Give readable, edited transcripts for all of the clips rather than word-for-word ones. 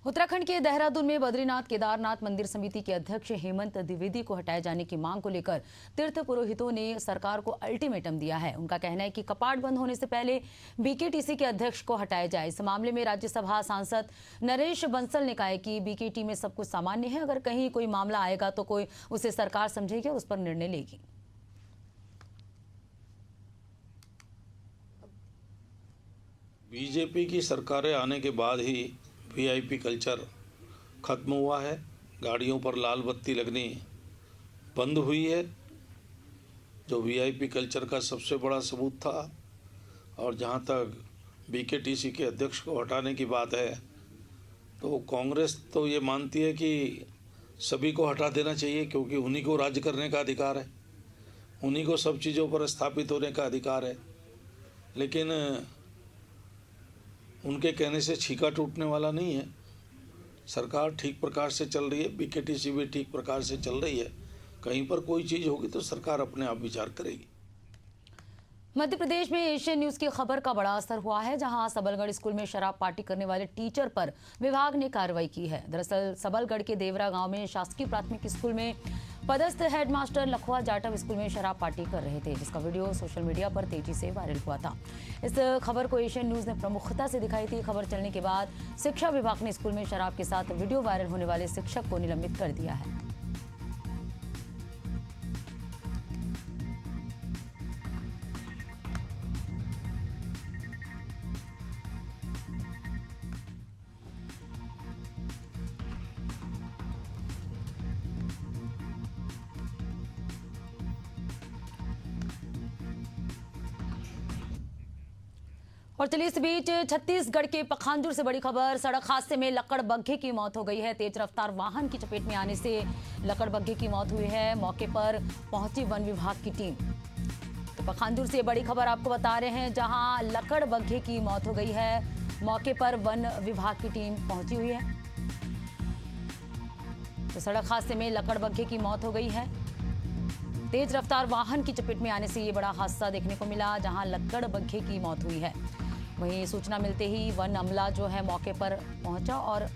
उत्तराखंड के देहरादून में बद्रीनाथ केदारनाथ मंदिर समिति के अध्यक्ष हेमंत द्विवेदी को हटाए जाने की मांग को लेकर तीर्थ पुरोहितों ने सरकार को अल्टीमेटम दिया है। उनका कहना है कि कपाट बंद होने से पहले बीकेटीसी के अध्यक्ष को हटाया जाए। इस मामले में राज्यसभा सांसद नरेश बंसल ने कहा है कि बीकेटी में सब कुछ सामान्य है, अगर कहीं कोई मामला आएगा तो कोई उसे सरकार समझेगी और उस पर निर्णय लेगी। बीजेपी की सरकारें आने के बाद ही वीआईपी कल्चर ख़त्म हुआ है। गाड़ियों पर लाल बत्ती लगनी बंद हुई है, जो वीआईपी कल्चर का सबसे बड़ा सबूत था। और जहां तक बीकेटीसी के अध्यक्ष को हटाने की बात है, तो कांग्रेस तो ये मानती है कि सभी को हटा देना चाहिए, क्योंकि उन्हीं को राज्य करने का अधिकार है, उन्हीं को सब चीज़ों पर स्थापित होने का अधिकार है। लेकिन उनके कहने से छीका टूटने वाला नहीं है। सरकार ठीक प्रकार से चल रही है, बीकेटीसी भी ठीक प्रकार से चल रही है। कहीं पर कोई चीज़ होगी तो सरकार अपने आप विचार करेगी। मध्य प्रदेश में एशियन न्यूज की खबर का बड़ा असर हुआ है, जहां सबलगढ़ स्कूल में शराब पार्टी करने वाले टीचर पर विभाग ने कार्रवाई की है। दरअसल सबलगढ़ के देवरा गांव में शासकीय प्राथमिक स्कूल में पदस्थ हेडमास्टर लखवा जाटव स्कूल में शराब पार्टी कर रहे थे, जिसका वीडियो सोशल मीडिया पर तेजी से वायरल हुआ था। इस खबर को एशियन न्यूज ने प्रमुखता से दिखाई थी। खबर चलने के बाद शिक्षा विभाग ने स्कूल में शराब के साथ वीडियो वायरल होने वाले शिक्षक को निलंबित कर दिया है। और चलिए इस बीच छत्तीसगढ़ के पखांजूर से बड़ी खबर। सड़क हादसे में लकड़बग्घे की मौत हो गई है। तेज रफ्तार वाहन की चपेट में आने से लकड़बग्घे की मौत हुई है। मौके पर पहुंची वन विभाग की टीम। तो पखांजूर से बड़ी खबर आपको बता रहे हैं, जहां लकड़बग्घे की मौत हो गई है। मौके पर वन विभाग की टीम पहुंची हुई है। तो सड़क हादसे में लकड़बग्घे की मौत हो गई है। तेज रफ्तार वाहन की चपेट में आने से ये बड़ा हादसा देखने को मिला, जहां लकड़बग्घे की मौत हुई है। वहीं सूचना मिलते ही वन अमला जो है मौके पर पहुंचा और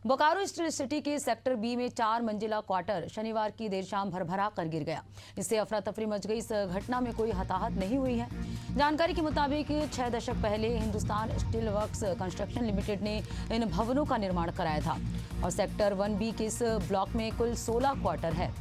बोकारो सिटी के सेक्टर बी में 4 मंजिला क्वार्टर शनिवार की देर शाम भरभरा कर गिर गया। इससे अफरा तफरी मच गई। इस घटना में कोई हताहत नहीं हुई है। जानकारी के मुताबिक 6 दशक पहले Hindustan steel works construction limited ने इन भवनों का निर्माण कराया था और सेक्टर 1B के इस ब्लॉक में कुल 16 क्वार्टर है।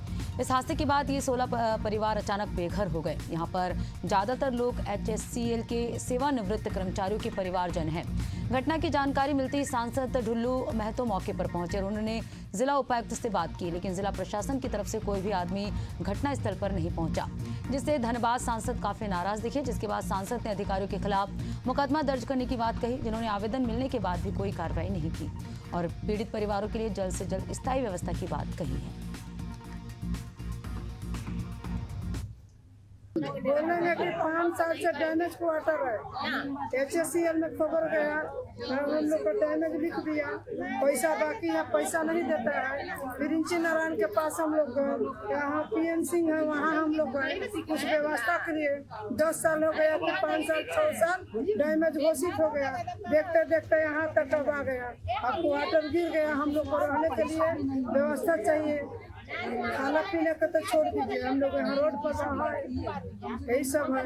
इस हादसे के बाद ये 16 परिवार अचानक बेघर हो गए। यहाँ पर ज्यादातर लोग HSCL के सेवानिवृत्त कर्मचारियों के परिवारजन हैं। घटना की जानकारी मिलते ही सांसद ढुल्लू महतो मौके पर पहुंचे और उन्होंने जिला उपायुक्त से बात की, लेकिन जिला प्रशासन की तरफ से कोई भी आदमी घटनास्थल पर नहीं पहुंचा, जिससे धनबाद सांसद काफी नाराज दिखे। जिसके बाद सांसद ने अधिकारियों के खिलाफ मुकदमा दर्ज करने की बात कही, जिन्होंने आवेदन मिलने के बाद भी कोई कार्रवाई नहीं की और पीड़ित परिवारों के लिए जल्द से जल्द स्थायी व्यवस्था की बात कही है। बोलेंगे कि 5 साल से डैमेज क्वार्टर है। HSCL में खबर गया, हम लोग को डैमेज लिख दिया, पैसा बाकी है, पैसा नहीं देता है। फिर इंची नारायण के पास हम लोग गए, यहाँ PN सिंह है, वहाँ हम लोग गए, कुछ व्यवस्था के लिए 10 साल हो गया, फिर 5 साल 6 साल डैमेज घोषित हो गया। देखते देखते यहाँ तक अब आ गया। अब क्वार्टर गिर गया। हम लोग को रहने के लिए व्यवस्था चाहिए, खाना पीने का तो छोड़ दीजिए, हम लोग यहाँ रोड पर रहा है, यही सब है।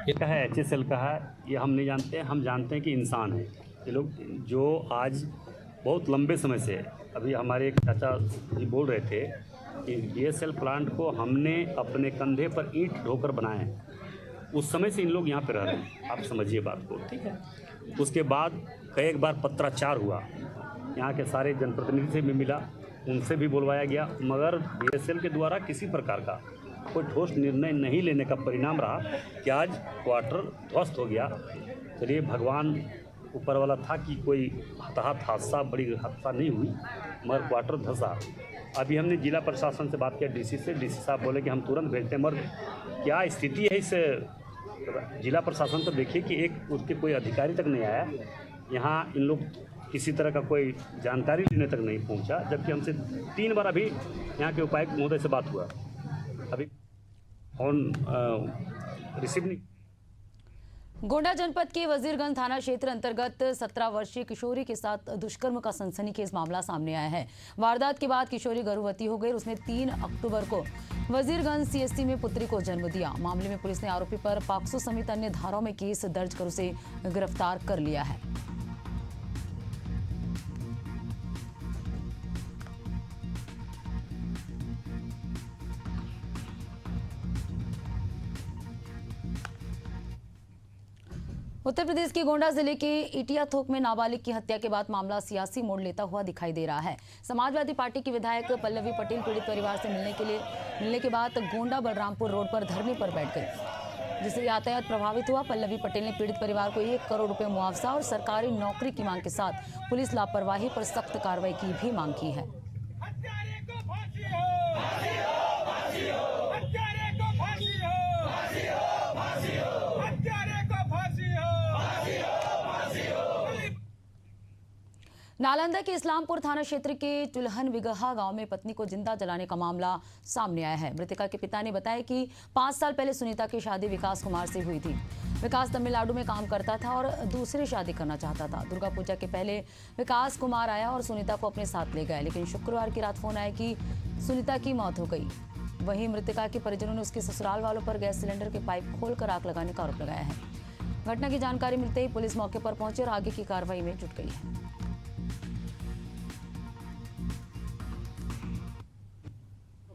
ये है HSL का है, ये हम नहीं जानते। हम जानते हैं कि इंसान है ये लोग, जो आज बहुत लंबे समय से, अभी हमारे एक चाचा जी बोल रहे थे कि BSL प्लांट को हमने अपने कंधे पर ईंट ढोकर बनाया है। उस समय से इन लोग यहाँ पे रह रहे हैं, आप समझिए बात को, ठीक है। उसके बाद कई बार पत्राचार हुआ, यहाँ के सारे जनप्रतिनिधि से भी मिला, उनसे भी बुलवाया गया, मगर BSL के द्वारा किसी प्रकार का कोई ठोस निर्णय नहीं लेने का परिणाम रहा कि आज क्वार्टर ध्वस्त हो गया। चलिए भगवान ऊपर वाला था कि कोई हताहत हादसा, बड़ी हादसा नहीं हुई, मगर क्वार्टर धंसा। अभी हमने जिला प्रशासन से बात किया, DC से, DC साहब बोले कि हम तुरंत भेजते हैं, मगर क्या स्थिति है इस जिला प्रशासन तो देखिए कि एक उसके कोई अधिकारी तक नहीं आया। यहाँ इन लोग किसी तरह का कोई जानकारी लेने तक नहीं पहुंचा, जबकि हमसे 3 बार अभी यहाँ के उपायुक्त महोदय से बात हुआ। अभी फ़ोन रिसीव नहीं। गोंडा जनपद के वजीरगंज थाना क्षेत्र अंतर्गत 17 वर्षीय किशोरी के साथ दुष्कर्म का सनसनीखेज मामला सामने आया है। वारदात के बाद किशोरी गर्भवती हो गई। उसने 3 अक्टूबर को वजीरगंज सीएससी में पुत्री को जन्म दिया। मामले में पुलिस ने आरोपी पर पॉक्सो समेत अन्य धाराओं में केस दर्ज कर उसे गिरफ्तार कर लिया है। उत्तर प्रदेश के गोंडा जिले के इटिया थोक में नाबालिग की हत्या के बाद मामला सियासी मोड़ लेता हुआ दिखाई दे रहा है। समाजवादी पार्टी की विधायक पल्लवी पटेल पीड़ित परिवार से मिलने के बाद गोंडा बलरामपुर रोड पर धरने पर बैठ गई, जिससे यातायात प्रभावित हुआ। पल्लवी पटेल ने पीड़ित परिवार को 1 करोड़ रुपए मुआवजा और सरकारी नौकरी की मांग के साथ पुलिस लापरवाही पर सख्त कार्रवाई की भी मांग की है। नालंदा के इस्लामपुर थाना क्षेत्र के चुल्हन बिगहा गांव में पत्नी को जिंदा जलाने का मामला सामने आया है। मृतका के पिता ने बताया कि 5 साल पहले सुनीता की शादी विकास कुमार से हुई थी। विकास तमिलनाडु में काम करता था और दूसरी शादी करना चाहता था। दुर्गा पूजा के पहले विकास कुमार आया और सुनीता को अपने साथ ले गया, लेकिन शुक्रवार की रात फोन आया कि सुनीता की मौत हो गई। वहीं मृतका के परिजनों ने उसके ससुराल वालों पर गैस सिलेंडर के पाइप खोलकर आग लगाने का आरोप लगाया है। घटना की जानकारी मिलते ही पुलिस मौके पर पहुंची और आगे की कार्रवाई में जुट गई है।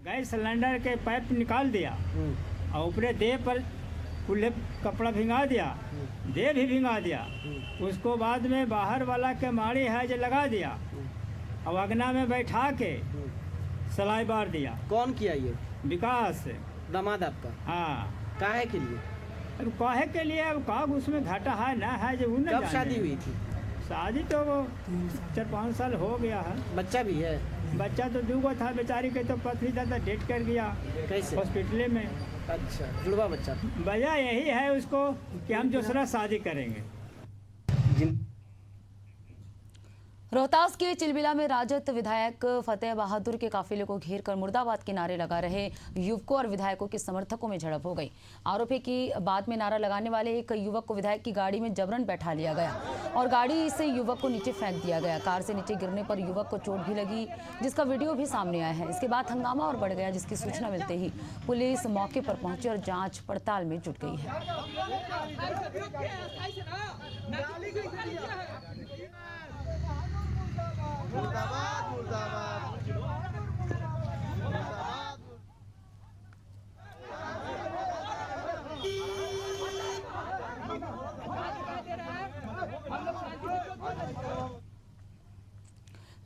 गैस सिलेंडर के पाइप निकाल दिया और ऊपरे देह पर खुले कपड़ा भिंगा दिया, देह भी भिंगा दिया। उसको बाद में बाहर वाला के माड़ी है जो लगा दिया और अगना में बैठा के सलाई बार दिया। कौन किया ये? विकास दामाद आपका? हाँ। काहे के लिए? अब काहे के लिए? अब का उसमें घाटा है ना है जो उन्हें कब शादी हुई थी? शादी तो वो 4-5 साल हो गया है। बच्चा भी है? बच्चा तो 2 था, बेचारी के तो पथरी था, डेट कर गया। कैसे? हॉस्पिटल में। अच्छा, जुड़वा बच्चा। वजह यही है उसको कि हम दूसरा शादी करेंगे। रोहतास के चिलबिला में राजद विधायक फतेह बहादुर के काफिले को घेर कर मुर्दाबाद के नारे लगा रहे युवकों और विधायकों के समर्थकों में झड़प हो गई। आरोप है कि बाद में नारा लगाने वाले एक युवक को विधायक की गाड़ी में जबरन बैठा लिया गया और गाड़ी से युवक को नीचे फेंक दिया गया। कार से नीचे गिरने पर युवक को चोट भी लगी, जिसका वीडियो भी सामने आया है। इसके बाद हंगामा और बढ़ गया, जिसकी सूचना मिलते ही पुलिस मौके पर पहुंची और जाँच पड़ताल में जुट गई है।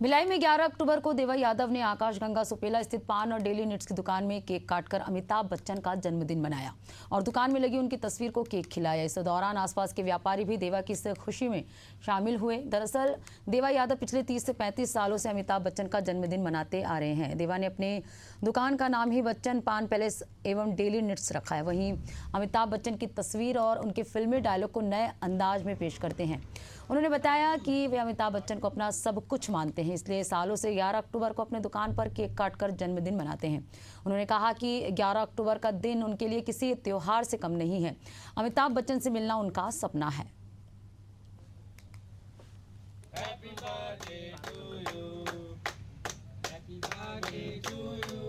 भिलाई में 11 अक्टूबर को देवा यादव ने आकाश गंगा सुपेला स्थित पान और डेली नीड्स की दुकान में केक काटकर अमिताभ बच्चन का जन्मदिन मनाया और दुकान में लगी उनकी तस्वीर को केक खिलाया। इस दौरान आसपास के व्यापारी भी देवा की इस खुशी में शामिल हुए। दरअसल देवा यादव पिछले 30 से 35 सालों से अमिताभ बच्चन का जन्मदिन मनाते आ रहे हैं। देवा ने अपने दुकान का नाम ही बच्चन पान पैलेस एवं डेली नीड्स रखा है। वहीं अमिताभ बच्चन की तस्वीर और उनके फिल्मी डायलॉग को नए अंदाज में पेश करते हैं। उन्होंने बताया कि वे अमिताभ बच्चन को अपना सब कुछ मानते हैं, इसलिए सालों से 11 अक्टूबर को अपने दुकान पर केक काटकर जन्मदिन मनाते हैं। उन्होंने कहा कि 11 अक्टूबर का दिन उनके लिए किसी त्योहार से कम नहीं है। अमिताभ बच्चन से मिलना उनका सपना है। Happy birthday to you. Happy birthday to you.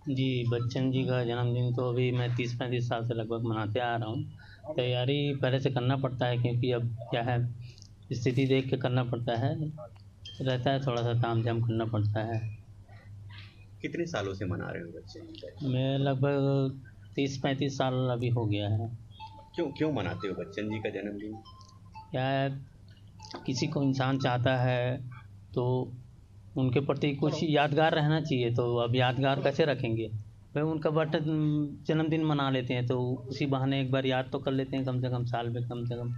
जी, बच्चन जी का जन्मदिन तो अभी मैं 30-35 साल से लगभग मनाते आ रहा हूँ। तैयारी पहले से करना पड़ता है, क्योंकि अब क्या है, स्थिति देख के करना पड़ता है, रहता है थोड़ा सा ताम झाम करना पड़ता है। कितने सालों से मना रहे हो बच्चन जी का? मैं लगभग 30-35 साल अभी हो गया है। क्यों मनाते हो बच्चन जी का जन्मदिन? क्या है, किसी को इंसान चाहता है तो उनके प्रति कुछ यादगार रहना चाहिए, तो अब यादगार कैसे रखेंगे? भाई उनका जन्मदिन मना लेते हैं, तो उसी बहाने एक बार याद तो कर लेते हैं, कम से कम साल में कम से कम